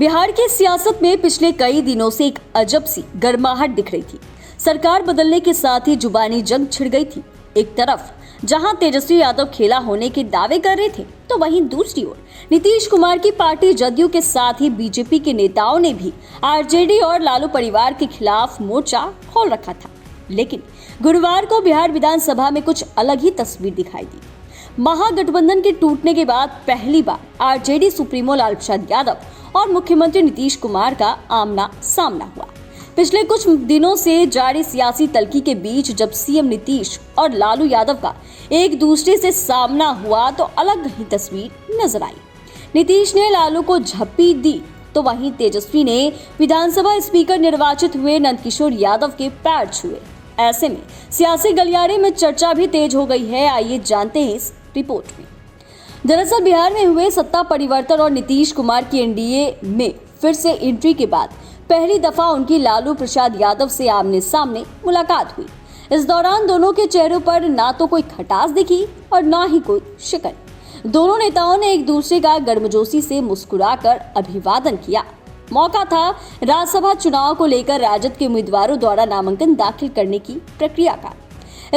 बिहार की सियासत में पिछले कई दिनों से एक अजब सी गर्माहट दिख रही थी। सरकार बदलने के साथ ही जुबानी जंग छिड़ गई थी। एक तरफ जहां तेजस्वी यादव खेला होने के दावे कर रहे थे, तो वहीं दूसरी ओर नीतीश कुमार की पार्टी जदयू के साथ ही बीजेपी के नेताओं ने भी आरजेडी और लालू परिवार के खिलाफ मोर्चा खोल रखा था। लेकिन गुरुवार को बिहार विधानसभा में कुछ अलग ही तस्वीर दिखाई दी। महागठबंधन के टूटने के बाद पहली बार आरजेडी सुप्रीमो लालू प्रसाद यादव और मुख्यमंत्री नीतीश कुमार का आमना सामना हुआ। पिछले कुछ दिनों से जारी सियासी तल्खी के बीच जब सीएम नीतीश और लालू यादव का एक दूसरे से सामना हुआ तो अलग ही तस्वीर नजर आई। नीतीश ने लालू को झप्पी दी तो वहीं तेजस्वी ने विधानसभा स्पीकर निर्वाचित हुए नंदकिशोर यादव के पैर छुए। ऐसे में सियासी गलियारे में चर्चा भी तेज हो गई है। आइए जानते हैं इस रिपोर्ट में। दरअसल बिहार में हुए सत्ता परिवर्तन और नीतीश कुमार की एनडीए में फिर से एंट्री के बाद पहली दफा उनकी लालू प्रसाद यादव से आमने सामने मुलाकात हुई। इस दौरान दोनों के चेहरों पर ना तो कोई खटास दिखी और ना ही कोई शिकन। दोनों नेताओं ने एक दूसरे का गर्मजोशी से मुस्कुराकर अभिवादन किया। मौका था राज्यसभा चुनाव को लेकर राजद के उम्मीदवारों द्वारा नामांकन दाखिल करने की प्रक्रिया का।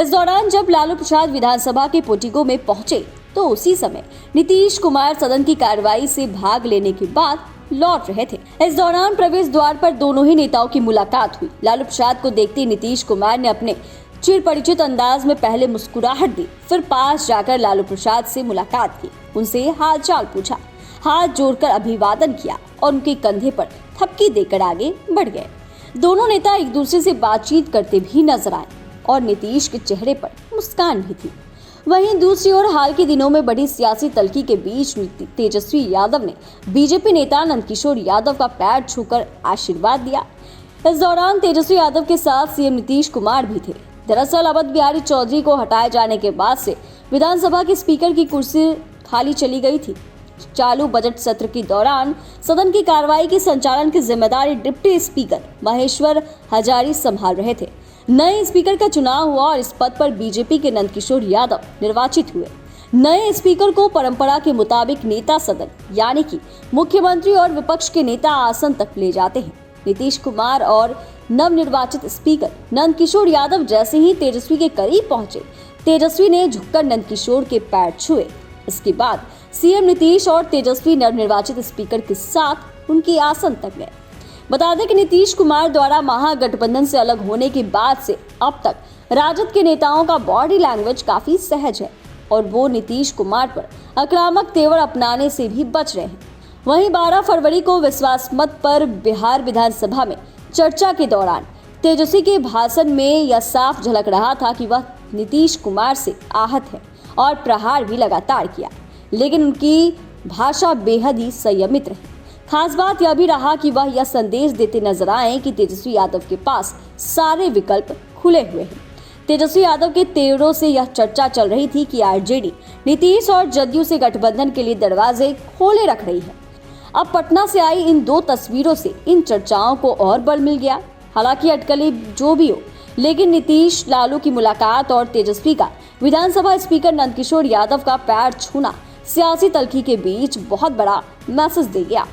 इस दौरान जब लालू प्रसाद विधानसभा के पोटिको में पहुंचे तो उसी समय नीतीश कुमार सदन की कार्रवाई से भाग लेने के बाद लौट रहे थे। इस दौरान प्रवेश द्वार पर दोनों ही नेताओं की मुलाकात हुई। लालू प्रसाद को देखते ही नीतीश कुमार ने अपने चिरपरिचित अंदाज में पहले मुस्कुराहट दी, फिर पास जाकर लालू प्रसाद से मुलाकात की, उनसे हालचाल पूछा, हाथ जोड़कर अभिवादन किया और उनके कंधे पर थपकी देकर आगे बढ़ गए। दोनों नेता एक दूसरे से बातचीत करते भी नजर आए और नीतीश के चेहरे पर मुस्कान भी थी। वहीं दूसरी ओर हाल के दिनों में बड़ी सियासी तल्खी के बीच तेजस्वी यादव ने बीजेपी नेता नंदकिशोर यादव का पैर छूकर आशीर्वाद दिया। इस दौरान तेजस्वी यादव के साथ सीएम नीतीश कुमार भी थे। दरअसल अवध बिहारी चौधरी को हटाए जाने के बाद से विधानसभा के स्पीकर की कुर्सी खाली चली गई थी। चालू बजट सत्र के दौरान सदन की कार्रवाई की संचालन की जिम्मेदारी डिप्टी स्पीकर महेश्वर हजारी संभाल रहे थे। नए स्पीकर का चुनाव हुआ और इस पद पर बीजेपी के नंदकिशोर यादव निर्वाचित हुए। नए स्पीकर को परंपरा के मुताबिक नेता सदन यानी कि मुख्यमंत्री और विपक्ष के नेता आसन तक ले जाते हैं। नीतीश कुमार और नवनिर्वाचित स्पीकर नंदकिशोर यादव जैसे ही तेजस्वी के करीब पहुंचे, तेजस्वी ने झुककर नंदकिशोर के पैर छुए। इसके बाद सीएम नीतीश और तेजस्वी नवनिर्वाचित स्पीकर के साथ उनके आसन तक गए। बता दें कि नीतीश कुमार द्वारा महागठबंधन से अलग होने के बाद से अब तक राजद के नेताओं का बॉडी लैंग्वेज काफी सहज है और वो नीतीश कुमार पर आक्रामक तेवर अपनाने से भी बच रहे हैं। वहीं 12 फरवरी को विश्वास मत पर बिहार विधानसभा में चर्चा के दौरान तेजस्वी के भाषण में यह साफ झलक रहा था कि वह नीतीश कुमार से आहत है और प्रहार भी लगातार किया, लेकिन उनकी भाषा बेहद ही संयमित रही। खास बात यह भी रहा कि वह यह संदेश देते नजर आए कि तेजस्वी यादव के पास सारे विकल्प खुले हुए हैं। तेजस्वी यादव के तेवरों से यह चर्चा चल रही थी कि आरजेडी नीतीश और जदयू से गठबंधन के लिए दरवाजे खोले रख रही है। अब पटना से आई इन दो तस्वीरों से इन चर्चाओं को और बल मिल गया। हालांकि अटकलें जो भी हो, लेकिन नीतीश लालू की मुलाकात और तेजस्वी का विधानसभा स्पीकर नंदकिशोर यादव का पैर छूना सियासी तल्खी के बीच बहुत बड़ा मैसेज दे गया।